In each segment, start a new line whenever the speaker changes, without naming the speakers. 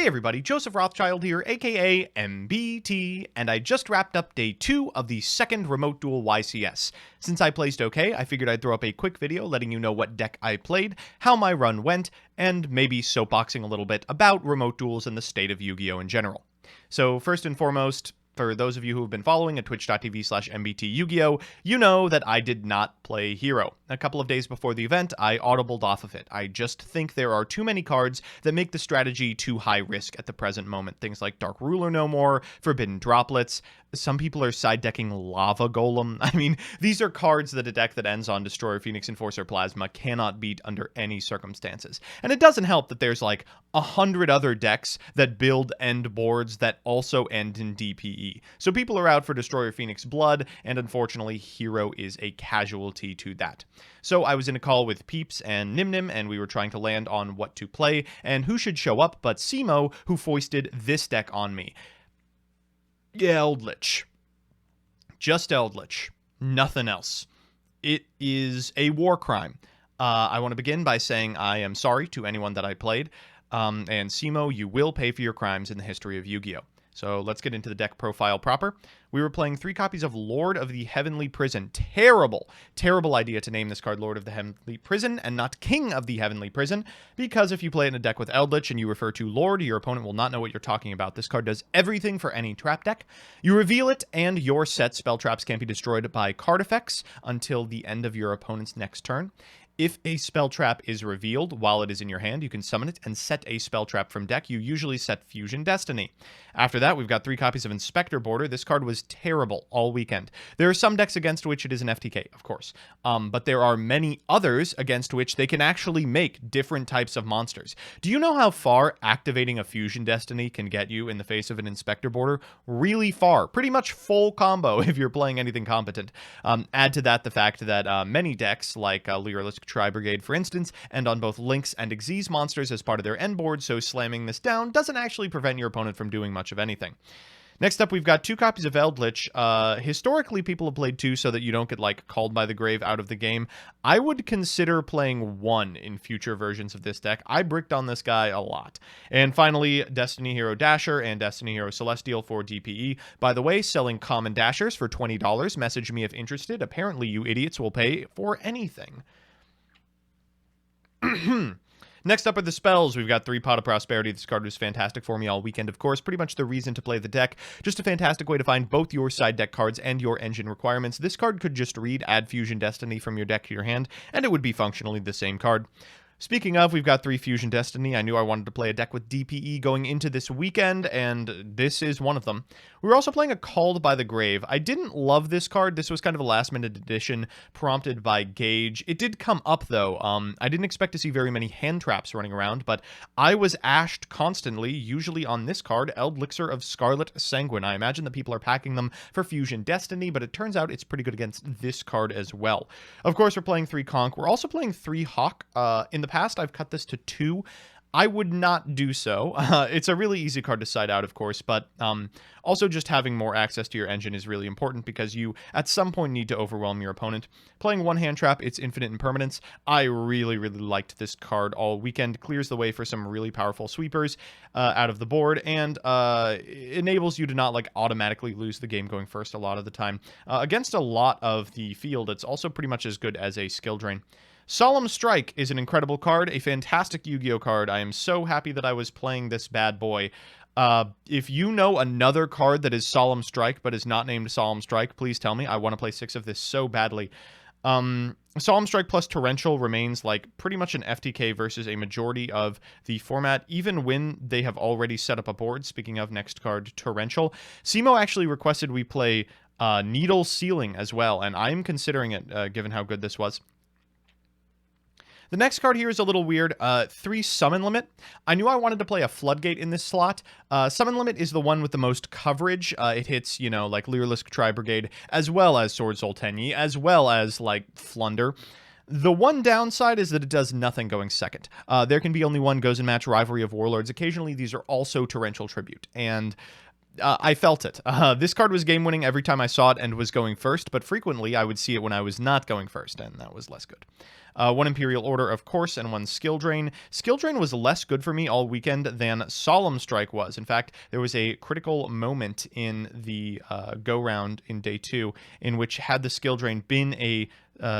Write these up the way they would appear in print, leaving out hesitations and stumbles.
Hey everybody, Joseph Rothschild here, aka MBT, and I just wrapped up day 2 of the second remote duel YCS. Since I placed okay, I figured I'd throw up a quick video letting you know what deck I played, how my run went, and maybe soapboxing a little bit about remote duels and the state of Yu-Gi-Oh! In general. So first and foremost, for those of you who have been following at twitch.tv/MBT Yugioh, you know that I did not play Hero. A couple of days before the event, I audibled off of it. I just think there are too many cards that make the strategy too high risk at the present moment. Things like Dark Ruler No More, Forbidden Droplets. Some people are side decking Lava Golem. I mean, these are cards that a deck that ends on Destroyer, Phoenix, Enforcer, Plasma cannot beat under any circumstances. And it doesn't help that there's like 100 other decks that build end boards that also end in DPE. So people are out for Destroyer, Phoenix, Blood, and unfortunately Hero is a casualty to that. So I was in a call with Peeps and Nimnim, and we were trying to land on what to play and who should show up but Simo, who foisted this deck on me. Eldlich. Just Eldlich. Nothing else. It is a war crime. I want to begin by saying I am sorry to anyone that I played. And Simo, you will pay for your crimes in the history of Yu-Gi-Oh! So let's get into the deck profile proper. We were playing 3 copies of Lord of the Heavenly Prison. Terrible, terrible idea to name this card Lord of the Heavenly Prison and not King of the Heavenly Prison, because if you play it in a deck with Eldlich and you refer to Lord, your opponent will not know what you're talking about. This card does everything for any trap deck. You reveal it, and your set spell traps can't be destroyed by card effects until the end of your opponent's next turn. If a spell trap is revealed while it is in your hand, you can summon it and set a spell trap from deck. You usually set Fusion Destiny. After that, we've got 3 copies of Inspector Border. This card was terrible all weekend. There are some decks against which it is an FTK, of course. But there are many others against which they can actually make different types of monsters. Do you know how far activating a Fusion Destiny can get you in the face of an Inspector Border? Really far. Pretty much full combo if you're playing anything competent. Add to that the fact that many decks, like Lyrilisk Tri-Brigade, for instance, and on both Lynx and Xyz monsters as part of their end board, so slamming this down doesn't actually prevent your opponent from doing much of anything. Next up, we've got 2 copies of Eldlich. Historically, people have played 2 so that you don't get, like, called by the grave out of the game. I would consider playing 1 in future versions of this deck. I bricked on this guy a lot. And finally, Destiny Hero Dasher and Destiny Hero Celestial for DPE. By the way, selling common Dashers for $20. Message me if interested. Apparently, you idiots will pay for anything. Next up are the spells. We've got 3 Pot of Prosperity. This card was fantastic for me all weekend, of course. Pretty much the reason to play the deck. Just a fantastic way to find both your side deck cards and your engine requirements. This card could just read Add Fusion Destiny from your deck to your hand, and it would be functionally the same card. Speaking of, we've got 3 Fusion Destiny. I knew I wanted to play a deck with DPE going into this weekend, and this is one of them. We were also playing a Called by the Grave. I didn't love this card. This was kind of a last-minute addition prompted by Gage. It did come up, though. I didn't expect to see very many hand traps running around, but I was ashed constantly, usually on this card, Eldlixir of Scarlet Sanguine. I imagine that people are packing them for Fusion Destiny, but it turns out it's pretty good against this card as well. Of course, we're playing 3 Conch. We're also playing 3 Hawk. In the past, I've cut this to 2. I would not do so. It's a really easy card to side out, of course, but also just having more access to your engine is really important because you, at some point, need to overwhelm your opponent. Playing 1 hand trap, it's infinite impermanence. I really, really liked this card all weekend. Clears the way for some really powerful sweepers out of the board, and enables you to not like automatically lose the game going first a lot of the time. Against a lot of the field, it's also pretty much as good as a skill drain. Solemn Strike is an incredible card, a fantastic Yu-Gi-Oh card. I am so happy that I was playing this bad boy. If you know another card that is Solemn Strike but is not named Solemn Strike, please tell me. I want to play 6 of this so badly. Solemn Strike plus Torrential remains like pretty much an FTK versus a majority of the format, even when they have already set up a board. Speaking of, next card, Torrential. Simo actually requested we play Needle Sealing as well, and I'm considering it, given how good this was. The next card here is a little weird. 3 Summon Limit. I knew I wanted to play a Floodgate in this slot. Summon Limit is the one with the most coverage. It hits, you know, like Lyrilisk Tri-Brigade, as well as Sword Soul Tenyi, as well as, like, Flunder. The one downside is that it does nothing going second. There can be only one Gozen Match, Rivalry of Warlords. Occasionally, these are also Torrential Tribute. And I felt it. This card was game-winning every time I saw it and was going first, but frequently I would see it when I was not going first, and that was less good. One Imperial Order, of course, and one Skill Drain. Skill Drain was less good for me all weekend than Solemn Strike was. In fact, there was a critical moment in the go-round in day 2 in which, had the Skill Drain been a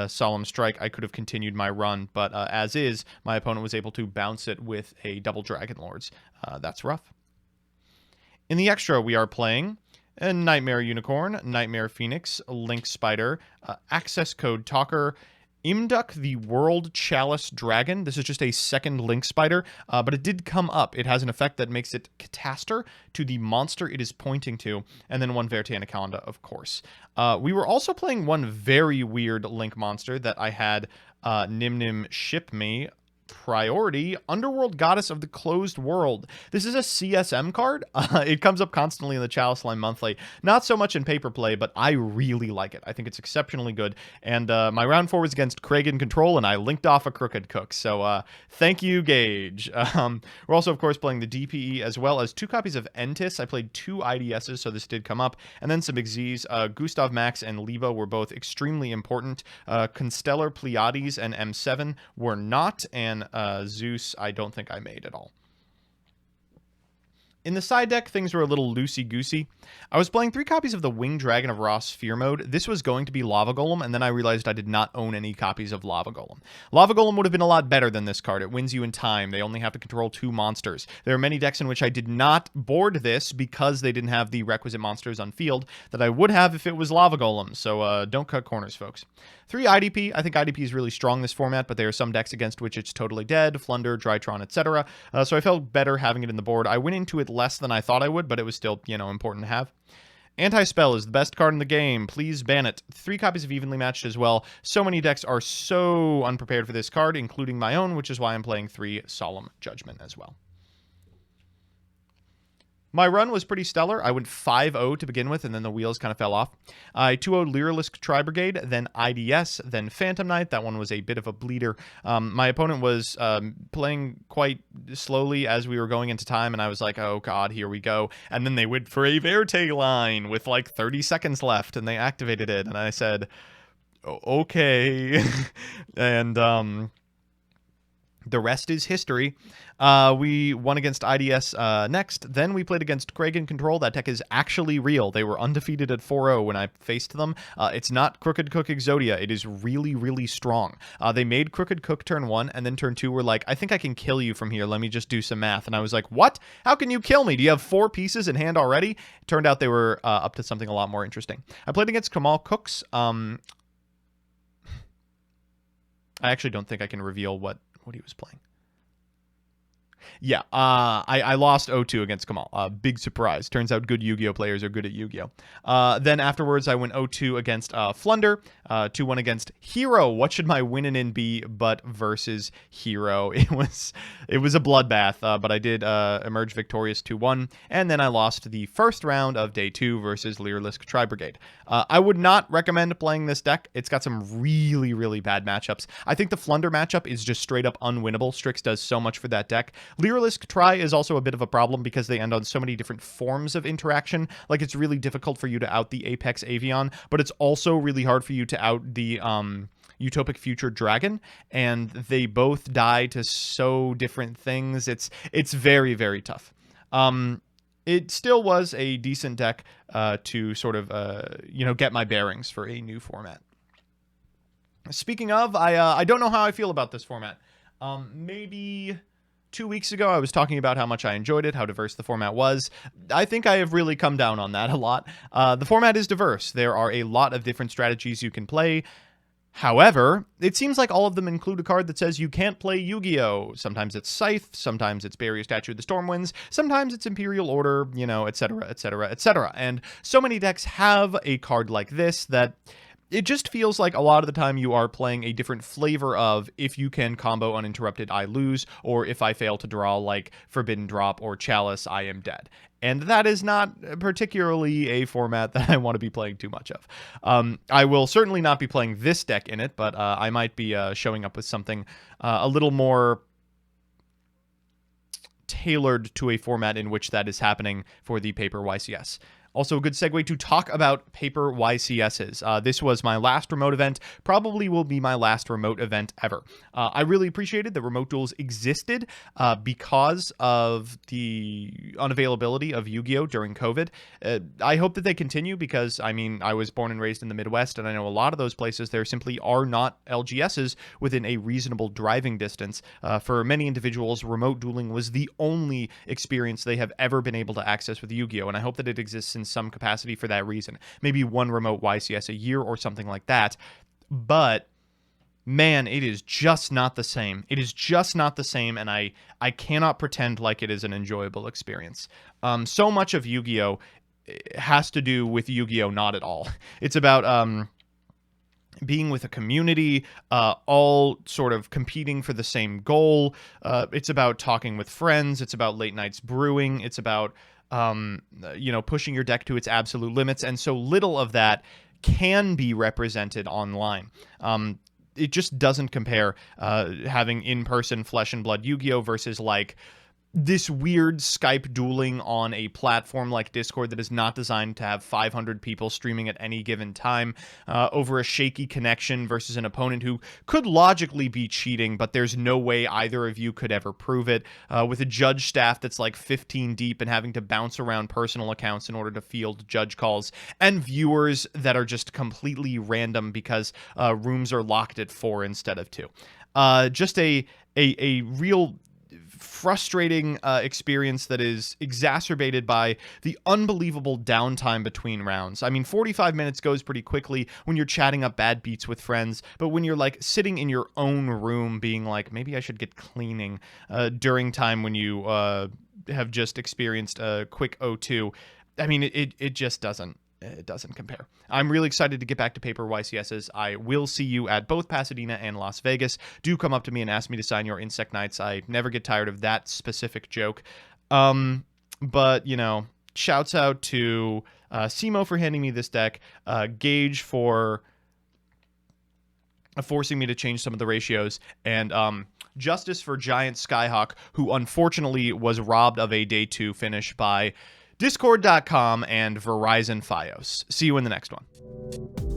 Solemn Strike, I could have continued my run, but as is, my opponent was able to bounce it with a double Dragon Lords. That's rough. In the extra, we are playing a Nightmare Unicorn, Nightmare Phoenix, Link Spider, Access Code Talker, Imduk the World Chalice Dragon. This is just a second Link Spider, but it did come up. It has an effect that makes it Catastor to the monster it is pointing to, and then one Vertanaconda, of course. We were also playing one very weird Link monster that I had Nim Nim ship me. Priority, Underworld Goddess of the Closed World. This is a CSM card. It comes up constantly in the Chalice Line Monthly. Not so much in paper play, but I really like it. I think it's exceptionally good. And my round 4 was against Kragan Control, and I linked off a Crooked Cook. So thank you, Gage. We're also, of course, playing the DPE as well as 2 copies of Entis. I played 2 IDSs, so this did come up. And then some Xyz. Gustav Max and Levo were both extremely important. Constellar Pleiades and M7 were not, and Zeus, I don't think I made at all. In the side deck, things were a little loosey-goosey. I was playing 3 copies of the Winged Dragon of Ross Fear Mode. This was going to be Lava Golem, and then I realized I did not own any copies of Lava Golem. Lava Golem would have been a lot better than this card. It wins you in time. They only have to control 2 monsters. There are many decks in which I did not board this because they didn't have the requisite monsters on field that I would have if it was Lava Golem, so don't cut corners, folks. 3 IDP. I think IDP is really strong this format, but there are some decks against which it's totally dead, Flunder, Drytron, etc. So I felt better having it in the board. I went into it less than I thought I would, but it was still, important to have. Anti-Spell is the best card in the game. Please ban it. 3 copies of Evenly Matched as well. So many decks are so unprepared for this card, including my own, which is why I'm playing 3 Solemn Judgment as well. My run was pretty stellar. I went 5-0 to begin with, and then the wheels kind of fell off. I 2-0'd Lyralisk Tri-Brigade, then IDS, then Phantom Knight. That one was a bit of a bleeder. My opponent was playing quite slowly as we were going into time, and I was like, oh god, here we go. And then they went for a Verte line with like 30 seconds left, and they activated it, and I said, okay. And the rest is history. We won against IDS next. Then we played against Kragan Control. That deck is actually real. They were undefeated at 4-0 when I faced them. It's not Crooked Cook Exodia. It is really, really strong. They made Crooked Cook turn 1, and then turn 2 were like, I think I can kill you from here. Let me just do some math. And I was like, what? How can you kill me? Do you have 4 pieces in hand already? It turned out they were up to something a lot more interesting. I played against Kamal Cooks. I actually don't think I can reveal what he was playing. Yeah, I lost 0-2 against Kamal. Big surprise. Turns out good Yu-Gi-Oh players are good at Yu-Gi-Oh. Then afterwards, I went 0-2 against Flunder, 2-1 against Hero. What should my win-in be but versus Hero? It was a bloodbath, but I did emerge victorious 2-1, and then I lost the first round of day 2 versus Lyralisk Tri-Brigade. I would not recommend playing this deck. It's got some really, really bad matchups. I think the Flunder matchup is just straight up unwinnable. Strix does so much for that deck. Lyralisk Tri is also a bit of a problem because they end on so many different forms of interaction. Like, it's really difficult for you to out the Apex Avian, but it's also really hard for you to out the Utopic Future Dragon, and they both die to so different things. It's very, very tough. It still was a decent deck to sort of, get my bearings for a new format. Speaking of, I don't know how I feel about this format. Maybe 2 weeks ago, I was talking about how much I enjoyed it, how diverse the format was. I think I have really come down on that a lot. The format is diverse. There are a lot of different strategies you can play. However, it seems like all of them include a card that says you can't play Yu-Gi-Oh! Sometimes it's Scythe, sometimes it's Barrier Statue of the Stormwinds, sometimes it's Imperial Order, etc., etc., etc. And so many decks have a card like this that it just feels like a lot of the time you are playing a different flavor of if you can combo uninterrupted, I lose, or if I fail to draw like Forbidden Drop or Chalice, I am dead. And that is not particularly a format that I want to be playing too much of. I will certainly not be playing this deck in it, but I might be showing up with something a little more tailored to a format in which that is happening for the paper YCS. Also, a good segue to talk about paper YCSs. This was my last remote event, probably will be my last remote event ever. I really appreciated that remote duels existed because of the unavailability of Yu-Gi-Oh! During COVID. I hope that they continue because, I mean, I was born and raised in the Midwest, and I know a lot of those places, there simply are not LGSs within a reasonable driving distance. For many individuals, remote dueling was the only experience they have ever been able to access with Yu-Gi-Oh! And I hope that it exists in some capacity for that reason. Maybe one remote YCS a year or something like that. But man, it is just not the same. It is just not the same, and I cannot pretend like it is an enjoyable experience. So much of Yu-Gi-Oh! Has to do with Yu-Gi-Oh! Not at all. It's about being with a community, all sort of competing for the same goal. It's about talking with friends. It's about late nights brewing. It's about pushing your deck to its absolute limits, and so little of that can be represented online. It just doesn't compare having in-person flesh and blood Yu-Gi-Oh! Versus like this weird Skype dueling on a platform like Discord that is not designed to have 500 people streaming at any given time over a shaky connection versus an opponent who could logically be cheating, but there's no way either of you could ever prove it, with a judge staff that's like 15 deep and having to bounce around personal accounts in order to field judge calls, and viewers that are just completely random because rooms are locked at 4 instead of 2. Just a real frustrating experience that is exacerbated by the unbelievable downtime between rounds. I mean, 45 minutes goes pretty quickly when you're chatting up bad beats with friends, but when you're like sitting in your own room being like, maybe I should get cleaning during time when you have just experienced a quick O2, I mean, it just doesn't. It doesn't compare. I'm really excited to get back to paper YCSs. I will see you at both Pasadena and Las Vegas. Do come up to me and ask me to sign your Insect Knights. I never get tired of that specific joke. But, shouts out to Simo for handing me this deck, Gage for forcing me to change some of the ratios, and Justice for Giant Skyhawk, who unfortunately was robbed of a day 2 finish by Discord.com and Verizon Fios. See you in the next one.